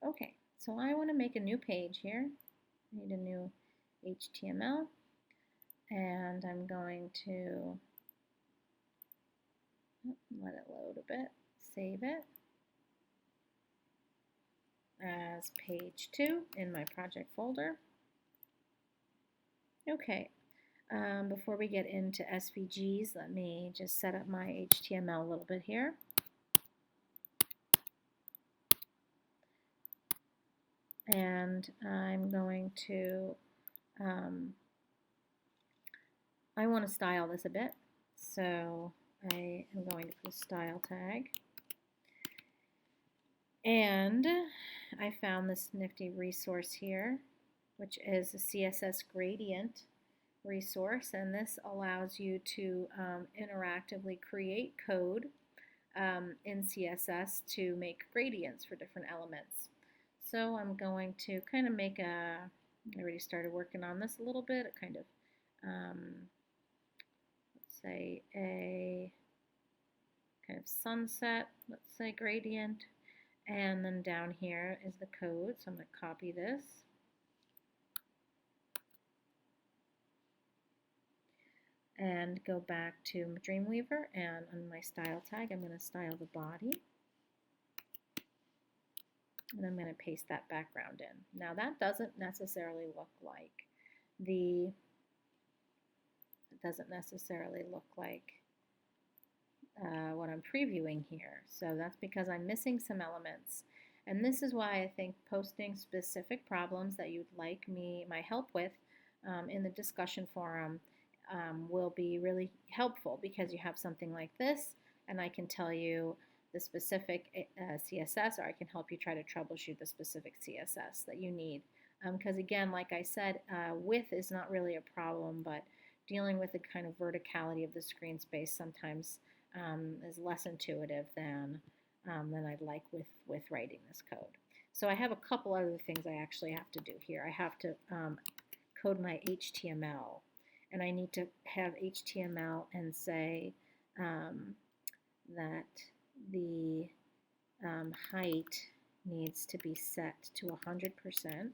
Okay, so I want to make a new page here. I need a new HTML, and I'm going to let it load a bit, save it as page 2 in my project folder. Okay, before we get into SVGs, let me just set up my HTML a little bit here. And I'm going to, I want to style this a bit, so I am going to put a style tag. And I found this nifty resource here, which is a CSS gradient resource, and this allows you to interactively create code in CSS to make gradients for different elements. So I'm going to kind of make a, I already started working on this a little bit, a kind of, let's say a kind of sunset, let's say gradient. And then down here is the code, so I'm going to copy this. And go back to Dreamweaver, and on my style tag I'm going to style the body. And I'm going to paste that background in. Now that doesn't necessarily look like what I'm previewing here. So that's because I'm missing some elements. And this is why I think posting specific problems that you'd like my help with in the discussion forum will be really helpful, because you have something like this and I can tell you the specific CSS, or I can help you try to troubleshoot the specific CSS that you need. Because again, like I said, width is not really a problem, but dealing with the kind of verticality of the screen space sometimes is less intuitive than I'd like with writing this code. So I have a couple other things I actually have to do here. I have to code my HTML, and I need to have HTML and say that the height needs to be set to 100%.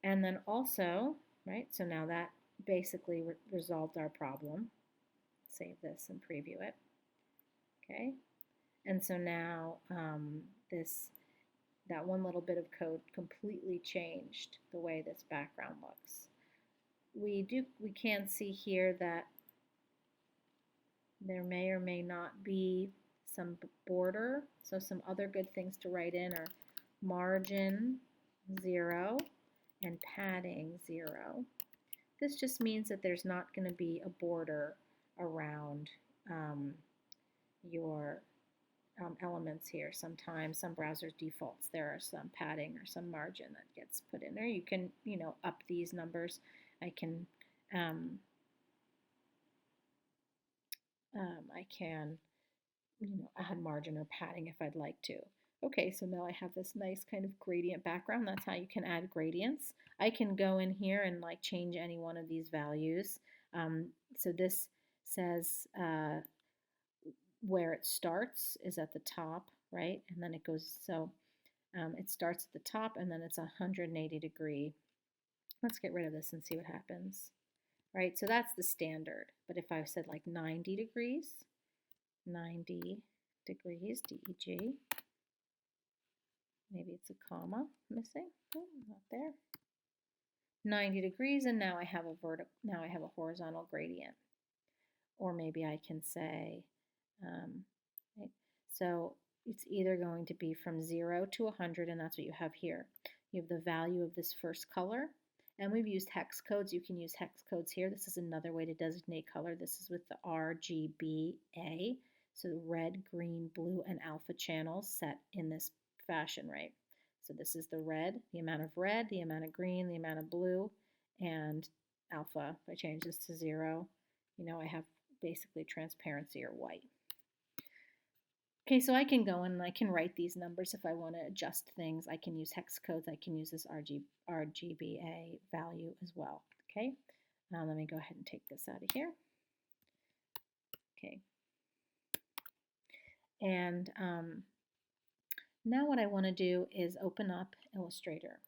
And then also, right, so now that basically resolved our problem. Save this and preview it. Okay, and so now that one little bit of code completely changed the way this background looks. We can see here that there may or may not be some border, so some other good things to write in are margin 0 and padding 0. This just means that there's not going to be a border around your elements here. Sometimes some browsers defaults there are some padding or some margin that gets put in there. You can up these numbers. I can add margin or padding if I'd like to. Okay, so now I have this nice kind of gradient background. That's how you can add gradients. I can go in here and change any one of these values. So this says where it starts is at the top, right? And then it goes, so it starts at the top and then it's 180 degree. Let's get rid of this and see what happens. Right, so that's the standard. But if I said 90 degrees, 90 degrees, DEG, maybe it's a comma missing. Oh, not there. 90 degrees, and now I have a horizontal gradient. Or maybe I can say, right, so it's either going to be from 0 to 100, and that's what you have here. You have the value of this first color, and we've used hex codes. You can use hex codes here. This is another way to designate color. This is with the RGBA, so red, green, blue, and alpha channels set in this fashion, right? So this is the red, the amount of red, the amount of green, the amount of blue, and alpha. If I change this to 0, I have basically transparency or white. Okay, so I can go in and I can write these numbers if I want to adjust things. I can use hex codes. I can use this RGBA value as well. Okay, let me go ahead and take this out of here. Okay, and Now what I want to do is open up Illustrator.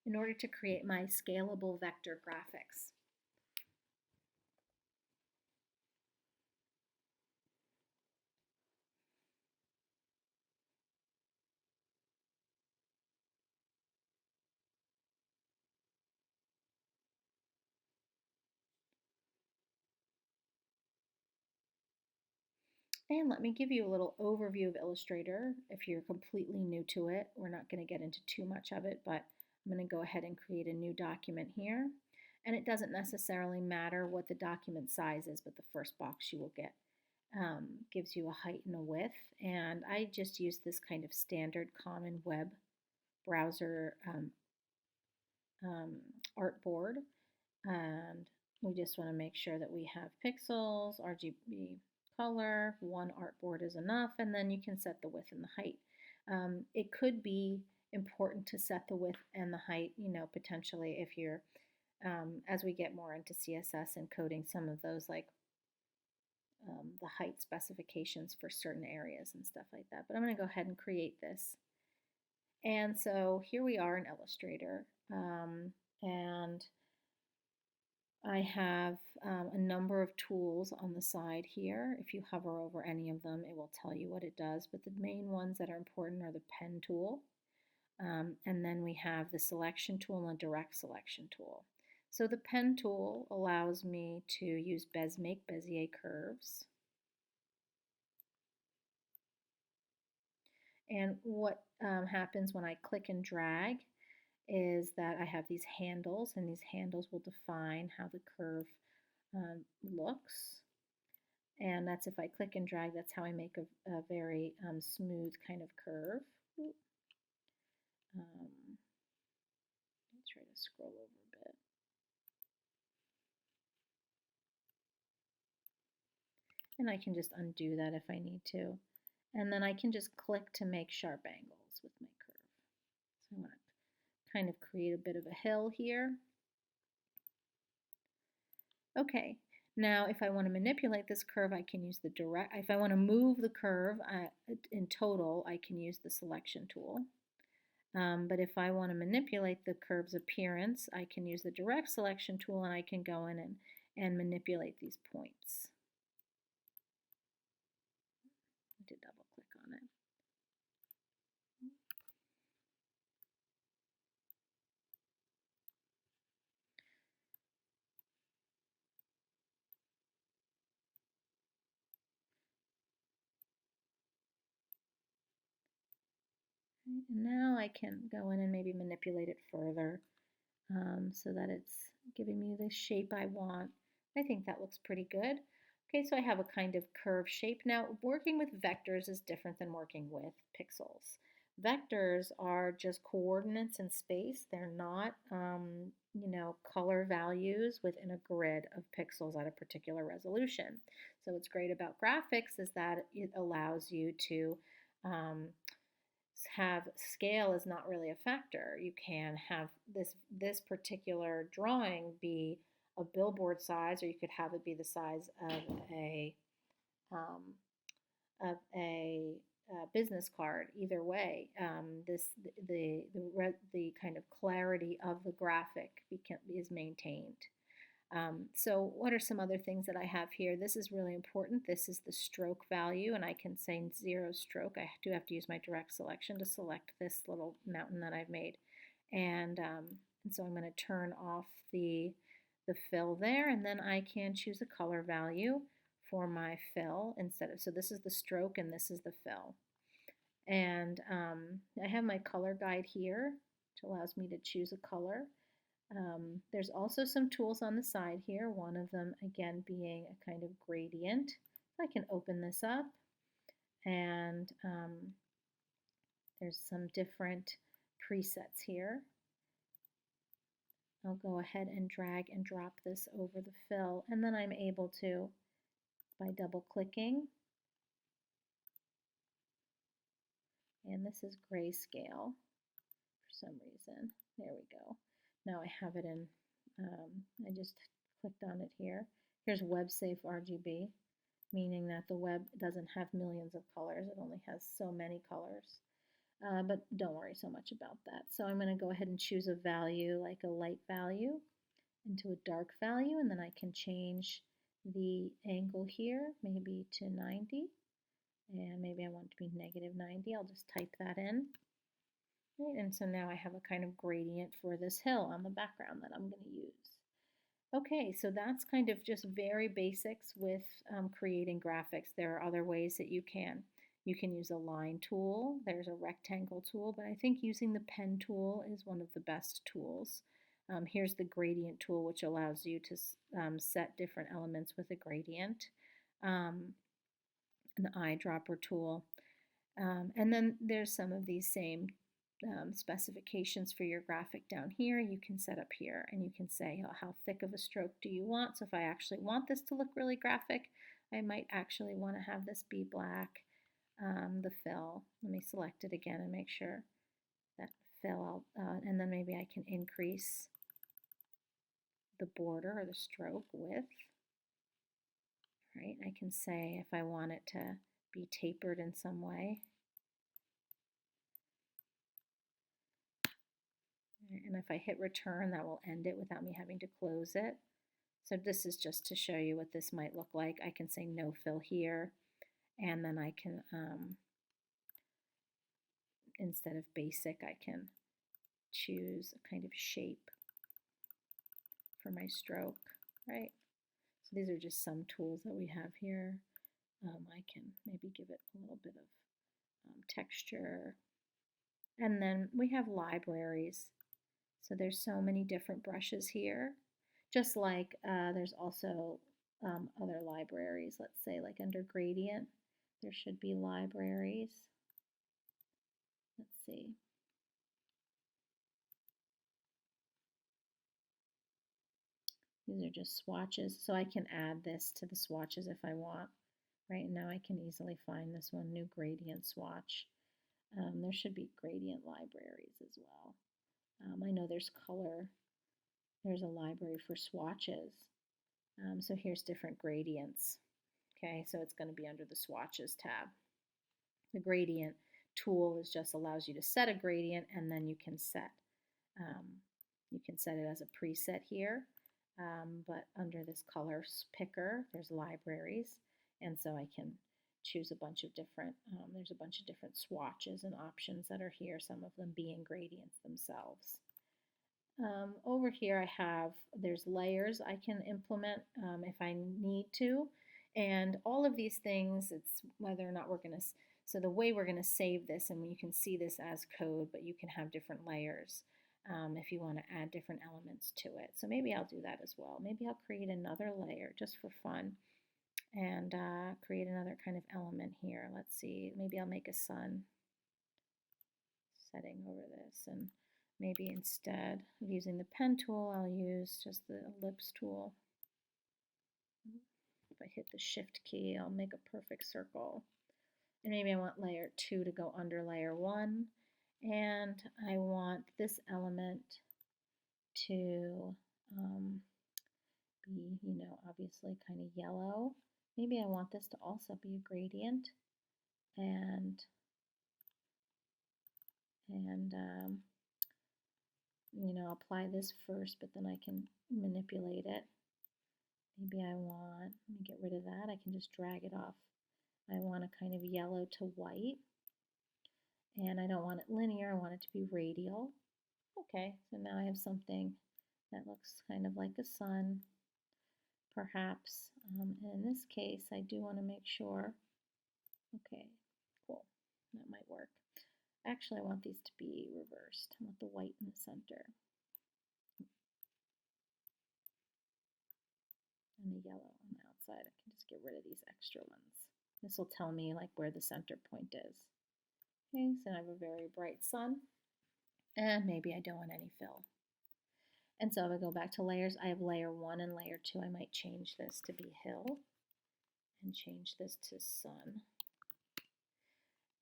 In order to create my scalable vector graphics. And let me give you a little overview of Illustrator if you're completely new to it. We're not going to get into too much of it, but I'm going to go ahead and create a new document here. And it doesn't necessarily matter what the document size is, but the first box you will get gives you a height and a width. And I just use this kind of standard common web browser artboard. And we just want to make sure that we have pixels, RGB color, one artboard is enough, and then you can set the width and the height. It could be important to set the width and the height, potentially if you're, as we get more into CSS and coding, some of those like the height specifications for certain areas and stuff like that. But I'm going to go ahead and create this. And so here we are in Illustrator, and I have a number of tools on the side here. If you hover over any of them, it will tell you what it does, but the main ones that are important are the pen tool, and then we have the selection tool and the direct selection tool. So the pen tool allows me to use make Bezier curves. And what happens when I click and drag is that I have these handles, and these handles will define how the curve looks. And that's if I click and drag, that's how I make a very smooth kind of curve. Let me try to scroll over a bit. And I can just undo that if I need to. And then I can just click to make sharp angles with my curve. So I want to kind of create a bit of a hill here. Okay, now if I want to manipulate this curve, I can use the direct, if I want to move the curve in total, I can use the selection tool. But if I want to manipulate the curve's appearance, I can use the direct selection tool, and I can go in and manipulate these points. I did double click on it. And now I can go in and maybe manipulate it further so that it's giving me the shape I want. I think that looks pretty good. Okay, so I have a kind of curve shape. Now, working with vectors is different than working with pixels. Vectors are just coordinates in space. They're not, color values within a grid of pixels at a particular resolution. So what's great about graphics is that it allows you to have scale is not really a factor. You can have this particular drawing be a billboard size, or you could have it be the size of um, a business card. Either way, the kind of clarity of the graphic is maintained. So what are some other things that I have here? This is really important. This is the stroke value, and I can say 0 stroke. I do have to use my direct selection to select this little mountain that I've made. And so I'm going to turn off the fill there, and then I can choose a color value for my fill instead of, so this is the stroke and this is the fill. And I have my color guide here, which allows me to choose a color. There's also some tools on the side here, one of them again being a kind of gradient. I can open this up, and there's some different presets here. I'll go ahead and drag and drop this over the fill, and then I'm able to, by double clicking, and this is grayscale for some reason. There we go. Now I have it in, I just clicked on it here. Here's web safe RGB, meaning that the web doesn't have millions of colors. It only has so many colors. But don't worry so much about that. So I'm going to go ahead and choose a value, like a light value, into a dark value, and then I can change the angle here, maybe to 90, and maybe I want it to be -90. I'll just type that in. Right, and so now I have a kind of gradient for this hill on the background that I'm going to use. Okay, so that's kind of just very basics with creating graphics. There are other ways that you can. You can use a line tool. There's a rectangle tool, but I think using the pen tool is one of the best tools. Here's the gradient tool, which allows you to set different elements with a gradient. An eyedropper tool. And then there's some of these same specifications for your graphic down here. You can set up here and you can say how thick of a stroke do you want. So if I actually want this to look really graphic, I might actually want to have this be black. The fill, let me select it again and make sure that fill, and then maybe I can increase the border or the stroke width. Right, I can say if I want it to be tapered in some way. And if I hit return, that will end it without me having to close it. So this is just to show you what this might look like. I can say no fill here, and then I can, instead of basic, I can choose a kind of shape for my stroke, right? So these are just some tools that we have here. I can maybe give it a little bit of texture. And then we have libraries. So there's so many different brushes here. Just like there's also other libraries. Let's say like under gradient, there should be libraries. Let's see. These are just swatches. So I can add this to the swatches if I want. Right now I can easily find this one, new gradient swatch. There should be gradient libraries as well. I know there's color. There's a library for swatches. So here's different gradients. Okay, so it's going to be under the swatches tab. The gradient tool just allows you to set a gradient, and then you can set it as a preset here. But under this color picker, there's libraries, and so I can choose a bunch of different. There's a bunch of different swatches and options that are here. Some of them being gradients themselves. Over here there's layers I can implement if I need to, and all of these things, it's whether or not we're going to, so the way we're going to save this, and you can see this as code, but you can have different layers if you want to add different elements to it. So maybe I'll do that as well. Maybe I'll create another layer just for fun and create another kind of element here. Let's see, maybe I'll make a sun setting over this, and maybe instead of using the pen tool, I'll use just the ellipse tool. If I hit the shift key, I'll make a perfect circle. And maybe I want layer 2 to go under layer 1. And I want this element to be, obviously kind of yellow. Maybe I want this to also be a gradient. And apply this first, but then I can manipulate it. Maybe I want, let me get rid of that, I can just drag it off. I want a kind of yellow to white, and I don't want it linear, I want it to be radial. Okay, so now I have something that looks kind of like a sun, perhaps. And in this case, I do want to make sure, okay, cool, that might work. Actually, I want these to be reversed. I want the white in the center and the yellow on the outside. I can just get rid of these extra ones. This will tell me like where the center point is. Okay, so I have a very bright sun, and maybe I don't want any fill. And so if I go back to layers, I have layer 1 and layer 2. I might change this to be hill and change this to sun.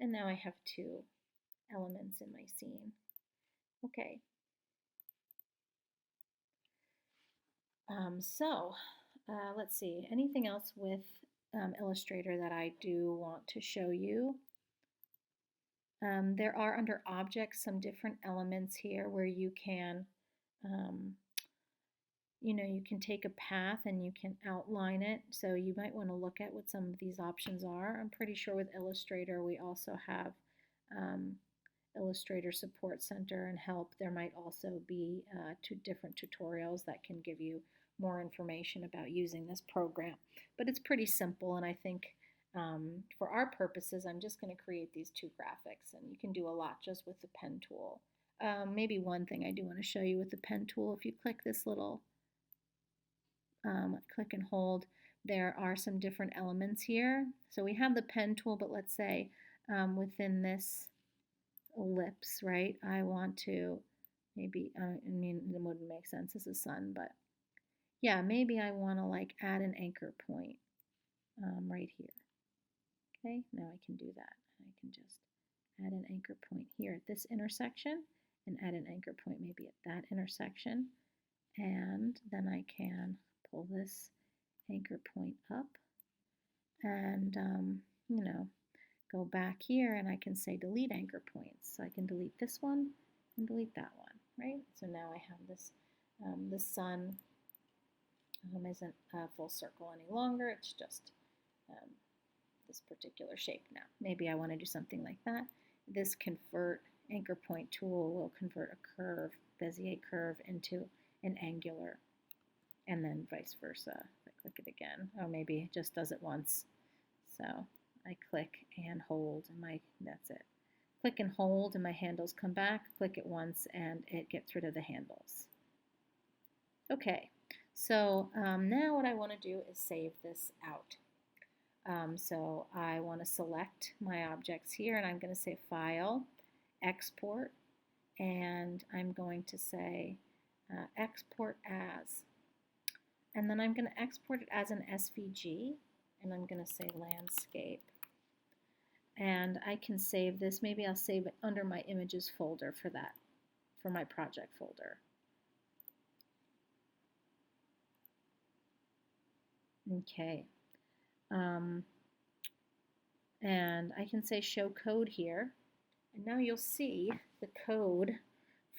And now I have 2 elements in my scene. Okay. Let's see, anything else with Illustrator that I do want to show you? There are under objects some different elements here where you can you can take a path and you can outline it. So you might want to look at what some of these options are. I'm pretty sure with Illustrator we also have Illustrator Support Center and Help. There might also be two different tutorials that can give you more information about using this program. But it's pretty simple, and I think for our purposes I'm just going to create these two graphics, and you can do a lot just with the pen tool. Maybe one thing I do want to show you with the pen tool, if you click this little click and hold, there are some different elements here. So we have the pen tool, but let's say within this ellipse, right, I want to maybe, I mean, it wouldn't make sense as a sun, but yeah, maybe I want to like add an anchor point right here. Okay, now I can do that. I can just add an anchor point here at this intersection and add an anchor point maybe at that intersection. And then I can pull this anchor point up and, go back here and I can say delete anchor points. So I can delete this one and delete that one, right? So now I have this, the sun isn't a full circle any longer. It's just this particular shape now. Maybe I want to do something like that. This convert anchor point tool will convert a curve, Bezier curve, into an angular, and then vice versa. If I click it again, or maybe it just does it once. So I click and hold, and that's it. Click and hold, and my handles come back. Click it once, and it gets rid of the handles. Okay, so now what I want to do is save this out. So I want to select my objects here, and I'm going to say File, Export, and I'm going to say Export As. And then I'm going to export it as an SVG, and I'm going to say Landscape. And I can save this. Maybe I'll save it under my Images folder for that, for my project folder. Okay. And I can say Show Code here. And now you'll see the code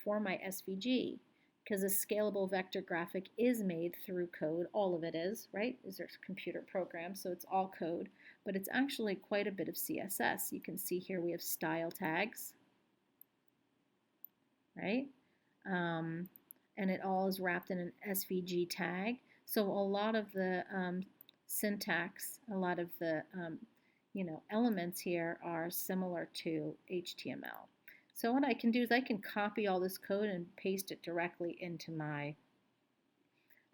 for my SVG, because a scalable vector graphic is made through code. All of it is, right? These are computer programs, so it's all code, but it's actually quite a bit of CSS. You can see here we have style tags, right? And it all is wrapped in an SVG tag. So a lot of the syntax, a lot of the elements here are similar to HTML. So what I can do is I can copy all this code and paste it directly into my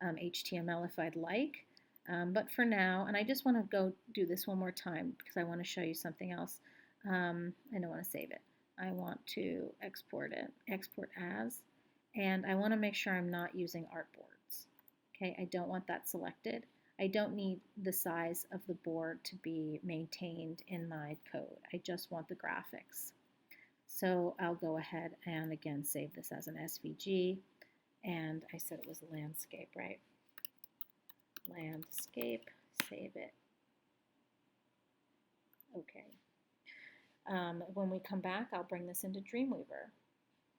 HTML if I'd like. But for now, and I just want to go do this one more time because I want to show you something else. I don't want to save it. I want to export it, export as, and I want to make sure I'm not using artboards. Okay, I don't want that selected. I don't need the size of the board to be maintained in my code. I just want the graphics. So I'll go ahead and again save this as an SVG, and I said it was landscape, right? Landscape, save it. Okay. When we come back, I'll bring this into Dreamweaver.